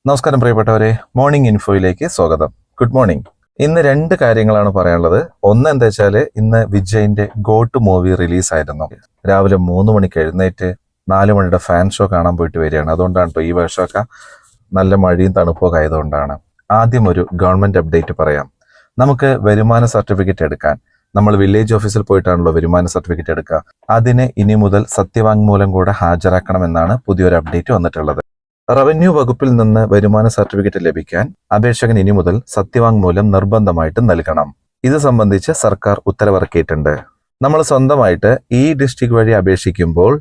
നമസ്കാരം പ്രിയപ്പെട്ടവരെ, മോർണിംഗ് ഇൻഫോയിലേക്ക് സ്വാഗതം. Good morning. ഇന്ന് രണ്ട് കാര്യങ്ങളാണ് പറയാനുള്ളത്. ഒന്ന് എന്താ വെച്ചാല്, ഇന്ന് വിജയിന്റെ ഗോട്ട് മൂവി റിലീസായിരുന്നു. രാവിലെ 3 മണിക്ക് എഴുന്നേറ്റ് 4 മണിയുടെ ഫാൻ ഷോ കാണാൻ പോയിട്ട് വരികയാണ്. അതുകൊണ്ടാണ് കേട്ടോ ഈ വർഷമൊക്കെ നല്ല മഴയും തണുപ്പൊക്കെ ആയതുകൊണ്ടാണ്. ആദ്യം ഒരു ഗവൺമെന്റ് അപ്ഡേറ്റ് പറയാം. നമുക്ക് വരുമാന സർട്ടിഫിക്കറ്റ് എടുക്കാൻ നമ്മൾ വില്ലേജ് ഓഫീസിൽ പോയിട്ടാണല്ലോ വരുമാന സർട്ടിഫിക്കറ്റ് എടുക്കുക. അതിന് ഇനി മുതൽ സത്യവാങ്മൂലം കൂടെ ഹാജരാക്കണമെന്നാണ് പുതിയൊരു അപ്ഡേറ്റ് വന്നിട്ടുള്ളത്. റവന്യൂ വകുപ്പിൽ നിന്ന് വരുമാന സർട്ടിഫിക്കറ്റ് ലഭിക്കാൻ അപേക്ഷകൻ ഇനി മുതൽ സത്യവാങ്മൂലം നിർബന്ധമായിട്ട് നൽകണം. ഇത് സംബന്ധിച്ച് സർക്കാർ ഉത്തരവിറക്കിയിട്ടുണ്ട്. നമ്മൾ സ്വന്തമായിട്ട് ഈ ഡിസ്ട്രിക്ട് വഴി അപേക്ഷിക്കുമ്പോൾ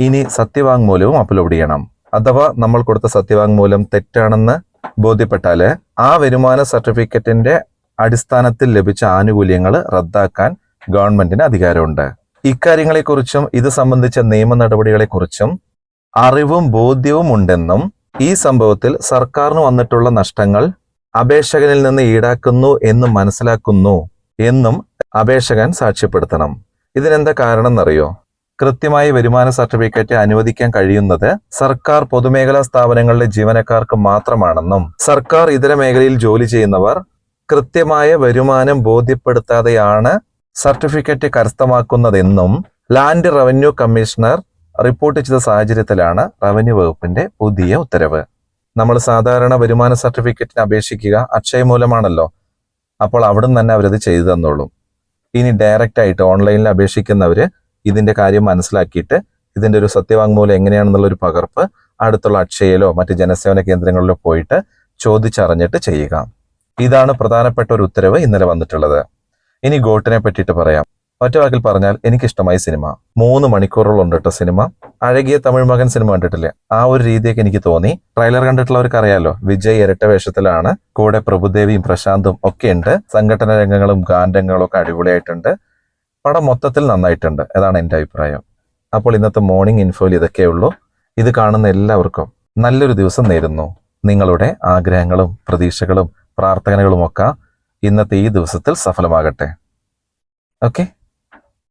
ഇനി സത്യവാങ്മൂലവും അപ്ലോഡ് ചെയ്യണം. അഥവാ നമ്മൾ കൊടുത്ത സത്യവാങ്മൂലം തെറ്റാണെന്ന് ബോധ്യപ്പെട്ടാല് ആ വരുമാന സർട്ടിഫിക്കറ്റിന്റെ അടിസ്ഥാനത്തിൽ ലഭിച്ച ആനുകൂല്യങ്ങൾ റദ്ദാക്കാൻ ഗവൺമെന്റിന് അധികാരമുണ്ട്. ഇക്കാര്യങ്ങളെക്കുറിച്ചും ഇത് സംബന്ധിച്ച നിയമ നടപടികളെക്കുറിച്ചും അറിവും ബോധ്യവും ഉണ്ടെന്നും ഈ സംഭവത്തിൽ സർക്കാരിന് വന്നിട്ടുള്ള നഷ്ടങ്ങൾ അപേക്ഷകനിൽ നിന്ന് ഈടാക്കുന്നു എന്ന് മനസ്സിലാക്കുന്നു എന്നും അപേക്ഷകൻ സാക്ഷ്യപ്പെടുത്തണം. ഇതിനെന്താ കാരണം എന്നറിയോ? കൃത്യമായി വരുമാന സർട്ടിഫിക്കറ്റ് അനുവദിക്കാൻ കഴിയുന്നത് സർക്കാർ പൊതുമേഖലാ സ്ഥാപനങ്ങളിലെ ജീവനക്കാർക്ക് മാത്രമാണെന്നും സർക്കാർ ഇതര മേഖലയിൽ ജോലി ചെയ്യുന്നവർ കൃത്യമായ വരുമാനം ബോധ്യപ്പെടുത്താതെയാണ് സർട്ടിഫിക്കറ്റ് കരസ്ഥമാക്കുന്നതെന്നും ലാൻഡ് റവന്യൂ കമ്മീഷണർ റിപ്പോർട്ട് ചെയ്ത സാഹചര്യത്തിലാണ് റവന്യൂ വകുപ്പിന്റെ പുതിയ ഉത്തരവ്. നമ്മൾ സാധാരണ വരുമാന സർട്ടിഫിക്കറ്റിന് അപേക്ഷിക്കുക അക്ഷയ മൂലമാണല്ലോ. അപ്പോൾ അവിടുന്ന് തന്നെ അവരത് ചെയ്തു തന്നോളും. ഇനി ഡയറക്റ്റ് ആയിട്ട് ഓൺലൈനിൽ അപേക്ഷിക്കുന്നവര് ഇതിന്റെ കാര്യം മനസ്സിലാക്കിയിട്ട് ഇതിന്റെ ഒരു സത്യവാങ്മൂലം എങ്ങനെയാണെന്നുള്ള ഒരു പകർപ്പ് അടുത്തുള്ള അക്ഷയയിലോ മറ്റ് ജനസേവന കേന്ദ്രങ്ങളിലോ പോയിട്ട് ചോദിച്ചറിഞ്ഞിട്ട് ചെയ്യുക. ഇതാണ് പ്രധാനപ്പെട്ട ഒരു ഉത്തരവ് ഇന്നലെ വന്നിട്ടുള്ളത്. ഇനി ഗോട്ടിനെ പറ്റിയിട്ട് പറയാം. ഒറ്റ വാക്കിൽ പറഞ്ഞാൽ എനിക്കിഷ്ടമായ സിനിമ. 3 മണിക്കൂറോളം ഉണ്ട് കേട്ടോ സിനിമ. അഴകിയ തമിഴ് മകൻ സിനിമ കണ്ടിട്ടില്ലേ? ആ ഒരു രീതിയൊക്കെ എനിക്ക് തോന്നി. ട്രെയിലർ കണ്ടിട്ടുള്ളവർക്ക് അറിയാലോ, വിജയ് ഇരട്ട വേഷത്തിലാണ്. കൂടെ പ്രഭുദേവിയും പ്രശാന്തും ഒക്കെ ഉണ്ട്. സംഘടന രംഗങ്ങളും ഗാനരംഗങ്ങളും ഒക്കെ അടിപൊളിയായിട്ടുണ്ട്. പടം മൊത്തത്തിൽ നന്നായിട്ടുണ്ട്. അതാണ് എൻ്റെ അഭിപ്രായം. അപ്പോൾ ഇന്നത്തെ മോർണിംഗ് ഇൻഫോയിൽ ഇതൊക്കെയുള്ളൂ. ഇത് കാണുന്ന എല്ലാവർക്കും നല്ലൊരു ദിവസം നേരുന്നു. നിങ്ങളുടെ ആഗ്രഹങ്ങളും പ്രതീക്ഷകളും പ്രാർത്ഥനകളുമൊക്കെ ഇന്നത്തെ ഈ ദിവസത്തിൽ സഫലമാകട്ടെ. ഓക്കെ.